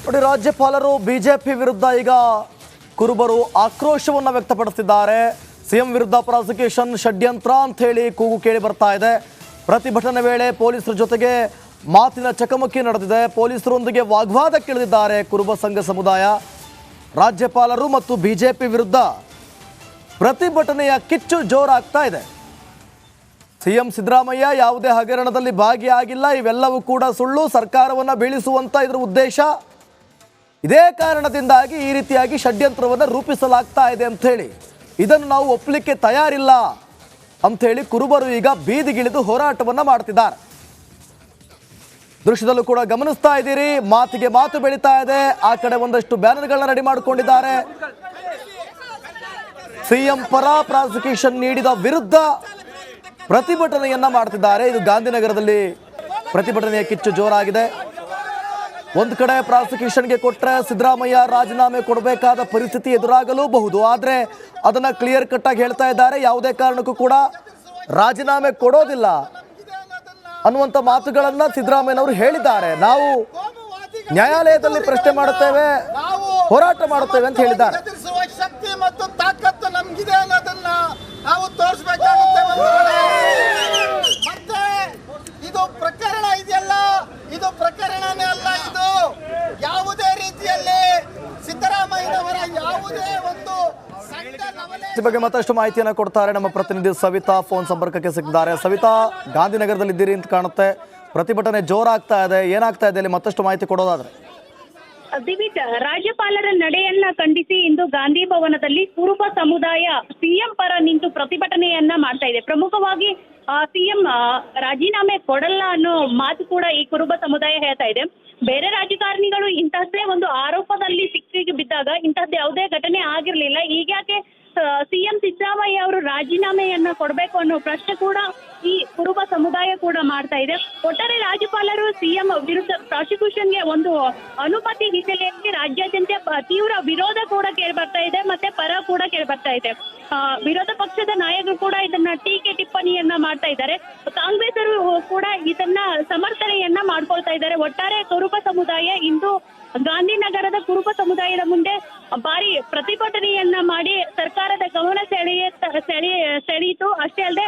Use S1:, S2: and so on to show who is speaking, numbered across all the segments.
S1: ನೋಡಿ, ರಾಜ್ಯಪಾಲರು ಬಿಜೆಪಿ ವಿರುದ್ಧ ಈಗ ಕುರುಬರು ಆಕ್ರೋಶವನ್ನು ವ್ಯಕ್ತಪಡಿಸಿದ್ದಾರೆ. ಸಿಎಂ ವಿರುದ್ಧ ಪ್ರಾಸಿಕ್ಯೂಷನ್ ಷಡ್ಯಂತ್ರ ಅಂತ ಹೇಳಿ ಕೂಗು ಕೇಳಿ ಬರ್ತಾ ಇದೆ. ಪ್ರತಿಭಟನೆ ವೇಳೆ ಪೊಲೀಸರ ಜೊತೆಗೆ ಮಾತಿನ ಚಕಮಕಿ ನಡೆದಿದೆ. ಪೊಲೀಸರೊಂದಿಗೆ ವಾಗ್ವಾದಕ್ಕಿಳಿದಿದ್ದಾರೆ ಕುರುಬ ಸಂಘ ಸಮುದಾಯ. ರಾಜ್ಯಪಾಲರು ಮತ್ತು ಬಿಜೆಪಿ ವಿರುದ್ಧ ಪ್ರತಿಭಟನೆಯ ಕಿಚ್ಚು ಜೋರಾಗ್ತಾ ಇದೆ. ಸಿಎಂ ಸಿದ್ದರಾಮಯ್ಯ ಯಾವುದೇ ಹಗರಣದಲ್ಲಿ ಭಾಗಿಯಾಗಿಲ್ಲ, ಇವೆಲ್ಲವೂ ಕೂಡ ಸುಳ್ಳು, ಸರ್ಕಾರವನ್ನು ಬೀಳಿಸುವಂತ ಇದರ ಉದ್ದೇಶ. ಇದೇ ಕಾರಣದಿಂದಾಗಿ ಈ ರೀತಿಯಾಗಿ ಷಡ್ಯಂತ್ರವನ್ನು ರೂಪಿಸಲಾಗ್ತಾ ಇದೆ ಅಂತ ಹೇಳಿ, ಇದನ್ನು ನಾವು ಒಪ್ಪಲಿಕ್ಕೆ ತಯಾರಿಲ್ಲ ಅಂಥೇಳಿ ಕುರುಬರು ಈಗ ಬೀದಿಗಿಳಿದು ಹೋರಾಟವನ್ನು ಮಾಡ್ತಿದ್ದಾರೆ. ದೃಶ್ಯದಲ್ಲೂ ಕೂಡ ಗಮನಿಸ್ತಾ ಇದ್ದೀರಿ, ಮಾತಿಗೆ ಮಾತು ಬೆಳೀತಾ ಇದೆ. ಆ ಕಡೆ ಒಂದಷ್ಟು ಬ್ಯಾನರ್ಗಳನ್ನ ರೆಡಿ ಮಾಡಿಕೊಂಡಿದ್ದಾರೆ. ಸಿಎಂ ಪರ ಪ್ರಾಸಿಕ್ಯೂಷನ್ ನೀಡಿದ ವಿರುದ್ಧ ಪ್ರತಿಭಟನೆಯನ್ನ ಮಾಡ್ತಿದ್ದಾರೆ. ಇದು ಗಾಂಧಿನಗರದಲ್ಲಿ ಪ್ರತಿಭಟನೆಯ ಕಿಚ್ಚು ಜೋರಾಗಿದೆ. ಒಂದು ಕಡೆ ಪ್ರಾಸಿಕ್ಯೂಷನ್ಗೆ ಕೊಟ್ಟರೆ ಸಿದ್ದರಾಮಯ್ಯ ರಾಜೀನಾಮೆ ಕೊಡಬೇಕಾದ ಪರಿಸ್ಥಿತಿ ಎದುರಾಗಲೂಬಹುದು. ಆದರೆ ಅದನ್ನ ಕ್ಲಿಯರ್ ಕಟ್ ಆಗಿ ಹೇಳ್ತಾ ಇದ್ದಾರೆ, ಯಾವುದೇ ಕಾರಣಕ್ಕೂ ಕೂಡ ರಾಜೀನಾಮೆ ಕೊಡೋದಿಲ್ಲ ಅನ್ನುವಂಥ ಮಾತುಗಳನ್ನ ಸಿದ್ದರಾಮಯ್ಯನವರು ಹೇಳಿದ್ದಾರೆ. ನಾವು ನ್ಯಾಯಾಲಯದಲ್ಲಿ ಪ್ರಶ್ನೆ ಮಾಡುತ್ತೇವೆ, ಹೋರಾಟ ಮಾಡುತ್ತೇವೆ ಅಂತ ಹೇಳಿದ್ದಾರೆ.
S2: ಶಕ್ತಿ ಮತ್ತು ತಾಕತ್ತು ನಮ್ಗಿದೆ ಅನ್ನೋದನ್ನ ನಾವು ತೋರಿಸಬೇಕಾಗುತ್ತೆ. ಮತ್ತೆ ಇದು ಪ್ರಕರಣ ಇದೆಯಲ್ಲ, ಇದು ಪ್ರಕರಣನೇ ಅಲ್ಲ. ಇದು ಯಾವುದೇ ರೀತಿಯಲ್ಲಿ ಸಿದ್ದರಾಮಯ್ಯನವರ ಯಾವುದೇ ಒಂದು
S1: ಈ ಬಗ್ಗೆ ಮತ್ತಷ್ಟು ಮಾಹಿತಿಯನ್ನು ಕೊಡ್ತಾರೆ ನಮ್ಮ ಪ್ರತಿನಿಧಿ ಸವಿತಾ. ಫೋನ್ ಸಂಪರ್ಕಕ್ಕೆ ಸಿಕ್ಕಿದ್ದಾರೆ. ಸವಿತಾ, ಗಾಂಧಿನಗರದಲ್ಲಿ ಇದ್ದೀರಿ ಅಂತ ಕಾಣುತ್ತೆ. ಪ್ರತಿಭಟನೆ ಜೋರಾಗ್ತಾ ಇದೆ, ಏನಾಗ್ತಾ ಇದೆ ಅಲ್ಲಿ ಮತ್ತಷ್ಟು ಮಾಹಿತಿ ಕೊಡೋದಾದ್ರೆ?
S3: ದಿವಿತ್, ರಾಜ್ಯಪಾಲರ ನಡೆಯನ್ನ ಖಂಡಿಸಿ ಇಂದು ಗಾಂಧಿ ಭವನದಲ್ಲಿ ಕುರುಬ ಸಮುದಾಯ ಸಿಎಂ ಪರ ನಿಂತು ಪ್ರತಿಭಟನೆಯನ್ನ ಮಾಡ್ತಾ ಇದೆ. ಪ್ರಮುಖವಾಗಿ ಸಿಎಂ ರಾಜೀನಾಮೆ ಕೊಡಲ್ಲ ಅನ್ನೋ ಮಾತು ಕೂಡ ಈ ಕುರುಬ ಸಮುದಾಯ ಹೇಳ್ತಾ ಇದೆ. ಬೇರೆ ರಾಜಕಾರಣಿಗಳು ಇಂತಹದ್ದೇ ಒಂದು ಆರೋಪದಲ್ಲಿ ಸಿಕ್ಕಿಗೆ ಬಿದ್ದಾಗ ಇಂತಹದ್ದು ಯಾವುದೇ ಘಟನೆ ಆಗಿರ್ಲಿಲ್ಲ. ಈಗ್ಯಾಕೆ ಸಿಎಂ ಸಿದ್ದರಾಮಯ್ಯ ಅವರು ರಾಜೀನಾಮೆಯನ್ನ ಕೊಡಬೇಕು ಅನ್ನೋ ಪ್ರಶ್ನೆ ಕೂಡ ಈ ಕುರುಬ ಸಮುದಾಯ ಕೂಡ ಮಾಡ್ತಾ ಇದೆ. ಒಟ್ಟಾರೆ ರಾಜ್ಯಪಾಲರು ಸಿಎಂ ವಿರುದ್ಧ ಪ್ರಾಸಿಕ್ಯೂಷನ್ಗೆ ಒಂದು ಅನುಮತಿ ಹಿನ್ನೆಲೆಯಲ್ಲಿ ರಾಜ್ಯಾದ್ಯಂತ ತೀವ್ರ ವಿರೋಧ ಕೂಡ ಕೇಳಿ ಬರ್ತಾ ಇದೆ, ಮತ್ತೆ ಪರ ಕೂಡ ಕೇಳಿ ಬರ್ತಾ ಇದೆ. ವಿರೋಧ ಪಕ್ಷದ ನಾಯಕರು ಕೂಡ ಇದನ್ನ ಟೀಕೆ ಟಿಪ್ಪಣಿಯನ್ನ ಮಾಡ್ತಾ ಇದ್ದಾರೆ. ಕಾಂಗ್ರೆಸ್ಸರು ಕೂಡ ಇದನ್ನ ಸಮರ್ಥನೆಯನ್ನ ಮಾಡ್ಕೊಳ್ತಾ ಇದ್ದಾರೆ. ಒಟ್ಟಾರೆ ಕುರುಬ ಸಮುದಾಯ ಇಂದು ಗಾಂಧಿನಗರದ ಕುರುಬ ಸಮುದಾಯದ ಮುಂದೆ ಭಾರಿ ಪ್ರತಿಭಟನೆಯನ್ನ ಮಾಡಿ ಸರ್ಕಾರದ ಗಮನ ಸೆಳೆಯಿತು. ಅಷ್ಟೇ ಅಲ್ಲದೆ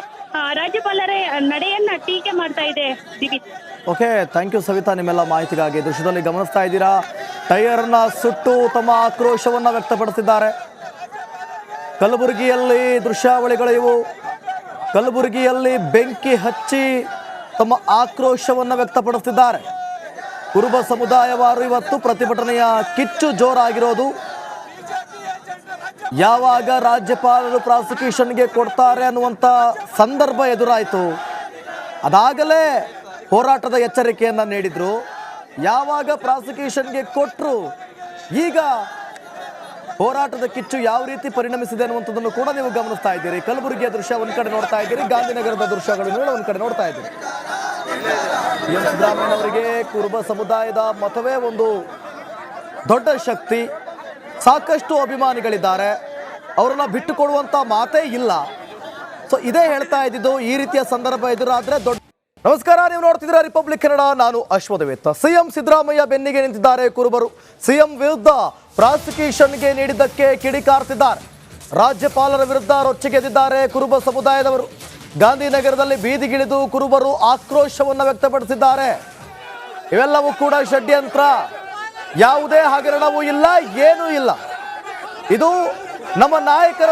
S3: ರಾಜ್ಯಪಾಲರ ನಡೆಯನ್ನ ಟೀಕೆ ಮಾಡ್ತಾ ಇದೆ. ದಿವಿತ್,
S1: ಓಕೆ, ಥ್ಯಾಂಕ್ ಯು ಸವಿತಾ ನಿಮ್ಮೆಲ್ಲ ಮಾಹಿತಿಗಾಗಿ. ದೃಶ್ಯದಲ್ಲಿ ಗಮನಿಸ್ತಾ ಇದ್ದೀರಾ, ಟೈರ್ನ ಸುಟ್ಟು ತಮ್ಮ ಆಕ್ರೋಶವನ್ನ ವ್ಯಕ್ತಪಡಿಸಿದ್ದಾರೆ. ಕಲಬುರಗಿಯಲ್ಲಿ ದೃಶ್ಯಾವಳಿಗಳು ಇವು. ಕಲಬುರಗಿಯಲ್ಲಿ ಬೆಂಕಿ ಹಚ್ಚಿ ತಮ್ಮ ಆಕ್ರೋಶವನ್ನ ವ್ಯಕ್ತಪಡಿಸಿದ್ದಾರೆ. ಕುರುಬ ಸಮುದಾಯವಾರು ಇವತ್ತು ಪ್ರತಿಭಟನೆಯ ಕಿಚ್ಚು ಜೋರಾಗಿರೋದು. ಯಾವಾಗ ರಾಜ್ಯಪಾಲರು ಪ್ರಾಸಿಕ್ಯೂಷನ್ಗೆ ಕೊಡ್ತಾರೆ ಅನ್ನುವಂಥ ಸಂದರ್ಭ ಎದುರಾಯಿತು, ಅದಾಗಲೇ ಹೋರಾಟದ ಎಚ್ಚರಿಕೆಯನ್ನು ನೀಡಿದ್ರು. ಯಾವಾಗ ಪ್ರಾಸಿಕ್ಯೂಷನ್ಗೆ ಕೊಟ್ಟರು, ಈಗ ಹೋರಾಟದ ಕಿಚ್ಚು ಯಾವ ರೀತಿ ಪರಿಣಮಿಸಿದೆ ಅನ್ನುವಂಥದ್ದನ್ನು ಕೂಡ ನೀವು ಗಮನಿಸ್ತಾ ಇದ್ದೀರಿ. ಕಲಬುರಗಿಯ ದೃಶ್ಯ ಒಂದು ಕಡೆ ನೋಡ್ತಾ ಇದ್ದೀರಿ, ಗಾಂಧಿನಗರದ ದೃಶ್ಯಗಳನ್ನು ಒಂದು ಕಡೆ ನೋಡ್ತಾ ಇದ್ದೀರಿ. ಎಂ ಸಿದ್ದರಾಮಯ್ಯನವರಿಗೆ ಕುರುಬ ಸಮುದಾಯದ ಮತವೇ ಒಂದು ದೊಡ್ಡ ಶಕ್ತಿ. ಸಾಕಷ್ಟು ಅಭಿಮಾನಿಗಳಿದ್ದಾರೆ, ಅವರನ್ನ ಬಿಟ್ಟುಕೊಡುವಂತ ಮಾತೇ ಇಲ್ಲ. ಸೊ ಇದೇ ಹೇಳ್ತಾ ಇದ್ದಿದ್ದು. ಈ ರೀತಿಯ ಸಂದರ್ಭ ಎದುರಾದ್ರೆ ದೊಡ್ಡ. ನಮಸ್ಕಾರ, ನೀವು ನೋಡ್ತಿದ್ದೀರಾ ರಿಪಬ್ಲಿಕ್ ಕನ್ನಡ, ನಾನು ಅಶ್ವಥವೇತ್. ಸಿಎಂ ಸಿದ್ದರಾಮಯ್ಯ ಬೆನ್ನಿಗೆ ನಿಂತಿದ್ದಾರೆ ಕುರುಬರು. ಸಿಎಂ ವಿರುದ್ಧ ಪ್ರಾಸಿಕ್ಯೂಷನ್ಗೆ ನೀಡಿದ್ದಕ್ಕೆ ಕಿಡಿಕಾರ್ತಿದ್ದಾರೆ. ರಾಜ್ಯಪಾಲರ ವಿರುದ್ಧ ರೊಚ್ಚಿಗೆದ್ದಿದ್ದಾರೆ ಕುರುಬ ಸಮುದಾಯದವರು. ಗಾಂಧಿನಗರದಲ್ಲಿ ಬೀದಿಗಿಳಿದು ಕುರುಬರು ಆಕ್ರೋಶವನ್ನು ವ್ಯಕ್ತಪಡಿಸಿದ್ದಾರೆ. ಇವೆಲ್ಲವೂ ಕೂಡ ಷಡ್ಯಂತ್ರ, ಯಾವುದೇ ಹಗರಣವೂ ಇಲ್ಲ, ಏನೂ ಇಲ್ಲ. ಇದು ನಮ್ಮ ನಾಯಕರ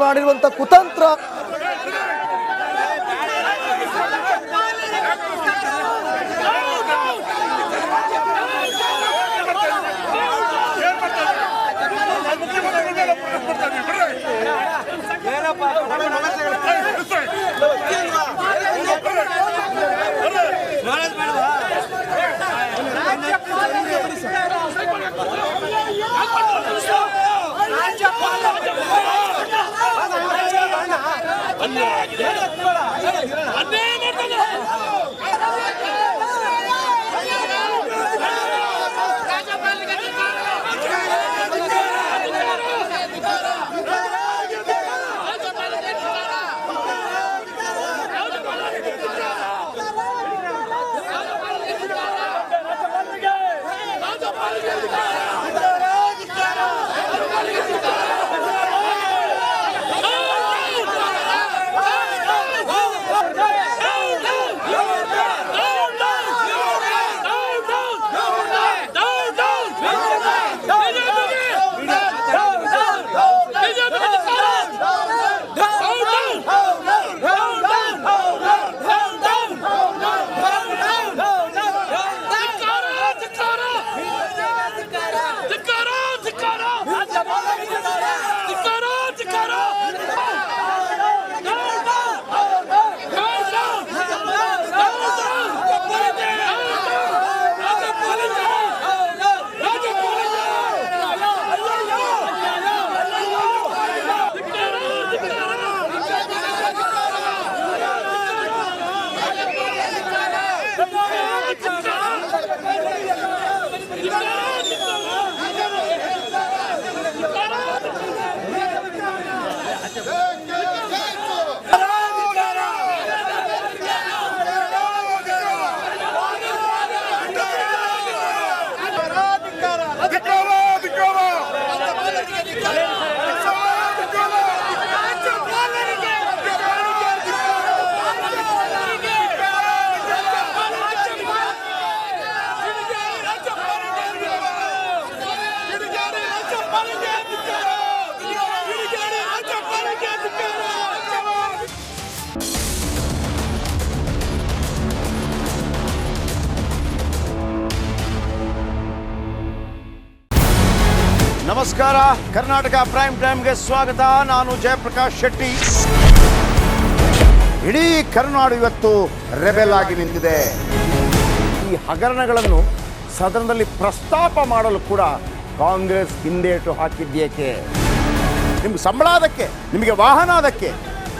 S1: ಮಾಡಿರುವಂಥ ಕುತಂತ್ರ.
S4: ನಮಸ್ಕಾರ, ಕರ್ನಾಟಕ ಪ್ರೈಮ್ ಟೈಮ್ಗೆ ಸ್ವಾಗತ. ನಾನು ಜಯಪ್ರಕಾಶ್ ಶೆಟ್ಟಿ. ಇಡೀ ಕರ್ನಾಡು ಇವತ್ತು ರೆಬೆಲ್ ಆಗಿ ನಿಂತಿದೆ. ಈ ಹಗರಣಗಳನ್ನು ಸದನದಲ್ಲಿ ಪ್ರಸ್ತಾಪ ಮಾಡಲು ಕೂಡ ಕಾಂಗ್ರೆಸ್ ಹಿಂದೇಟು ಹಾಕಿದ್ದೇಕೆ? ನಿಮ್ಗೆ ಸಂಬಳ ಅದಕ್ಕೆ, ನಿಮಗೆ ವಾಹನ ಅದಕ್ಕೆ,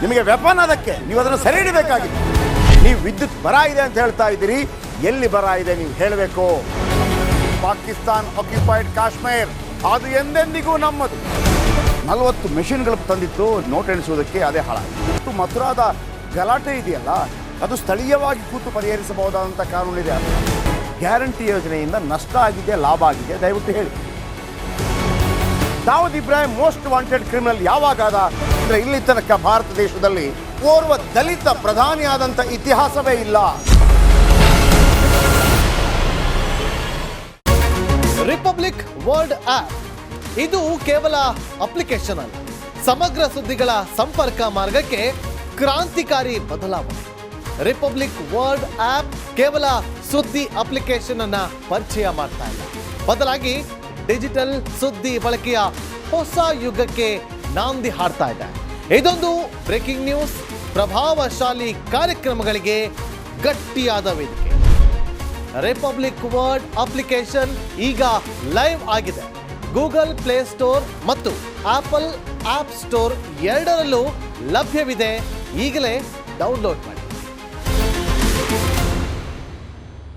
S4: ನಿಮಗೆ ವೆಪನ್ ಅದಕ್ಕೆ, ನೀವು ಅದನ್ನು ಸರಿ ಹಿಡಬೇಕಾಗಿದೆ. ನೀವು ವಿದ್ಯುತ್ ಬರ ಇದೆ ಅಂತ ಹೇಳ್ತಾ ಇದ್ದೀರಿ, ಎಲ್ಲಿ ಬರ ಇದೆ ನೀವು ಹೇಳಬೇಕು. ಪಾಕಿಸ್ತಾನ್ ಆಕ್ಯುಪೈಡ್ ಕಾಶ್ಮೀರ್ ಅದು ಎಂದೆಂದಿಗೂ ನಮ್ಮದು. 40 ಮೆಷಿನ್ಗಳು ತಂದಿತ್ತು ನೋಟ್ ಎಣಿಸುವುದಕ್ಕೆ, ಅದೇ ಹಾಳಾಯಿತು. ಮಥುರಾದ ಗಲಾಟೆ ಇದೆಯಲ್ಲ, ಅದು ಸ್ಥಳೀಯವಾಗಿ ಕೂತು ಪರಿಹರಿಸಬಹುದಾದಂಥ ಕಾನೂನಿದೆ. ಗ್ಯಾರಂಟಿ ಯೋಜನೆಯಿಂದ ನಷ್ಟ ಆಗಿದೆ, ಲಾಭ ಆಗಿದೆ, ದಯವಿಟ್ಟು ಹೇಳಿ. Dawood Ibrahim most wanted criminal ಯಾವಾಗಾದ ಅಂದರೆ ಇಲ್ಲಿ ತನಕ ಭಾರತ ದೇಶದಲ್ಲಿ ಓರ್ವ ದಲಿತ ಪ್ರಧಾನಿಯಾದಂಥ ಇತಿಹಾಸವೇ ಇಲ್ಲ.
S5: ರಿಪಬ್ಲಿಕ್ ವರ್ಲ್ಡ್ ಆಪ್ ಇದು ಕೇವಲ ಅಪ್ಲಿಕೇಶನ್ ಅಲ್ಲ, ಸಮಗ್ರ ಸುದ್ದಿಗಳ ಸಂಪರ್ಕ ಮಾರ್ಗಕ್ಕೆ ಕ್ರಾಂತಿಕಾರಿ ಬದಲಾವಣೆ. ರಿಪಬ್ಲಿಕ್ ವರ್ಲ್ಡ್ ಆಪ್ ಕೇವಲ ಸುದ್ದಿ ಅಪ್ಲಿಕೇಶನ್ ಅನ್ನ ಪರಿಚಯ ಮಾಡ್ತಾ ಇಲ್ಲ, ಬದಲಾಗಿ ಡಿಜಿಟಲ್ ಸುದ್ದಿ ಬಳಕೆಯ ಹೊಸ ಯುಗಕ್ಕೆ ನಾಂದಿ ಹಾಡ್ತಾ ಇದೆ. ಇದೊಂದು ಬ್ರೇಕಿಂಗ್ ನ್ಯೂಸ್, ಪ್ರಭಾವಶಾಲಿ ಕಾರ್ಯಕ್ರಮಗಳಿಗೆ ಗಟ್ಟಿಯಾದ ವೇದಿಕೆ. ರಿಪಬ್ಲಿಕ್ ವರ್ಲ್ಡ್ ಅಪ್ಲಿಕೇಶನ್ ಈಗ ಲೈವ್ ಆಗಿದೆ. ಗೂಗಲ್ ಪ್ಲೇ ಸ್ಟೋರ್ ಮತ್ತು ಆಪಲ್ ಆಪ್ ಸ್ಟೋರ್ ಎರಡರಲ್ಲೂ ಲಭ್ಯವಿದೆ. ಈಗಲೇ ಡೌನ್ಲೋಡ್ ಮಾಡಿ.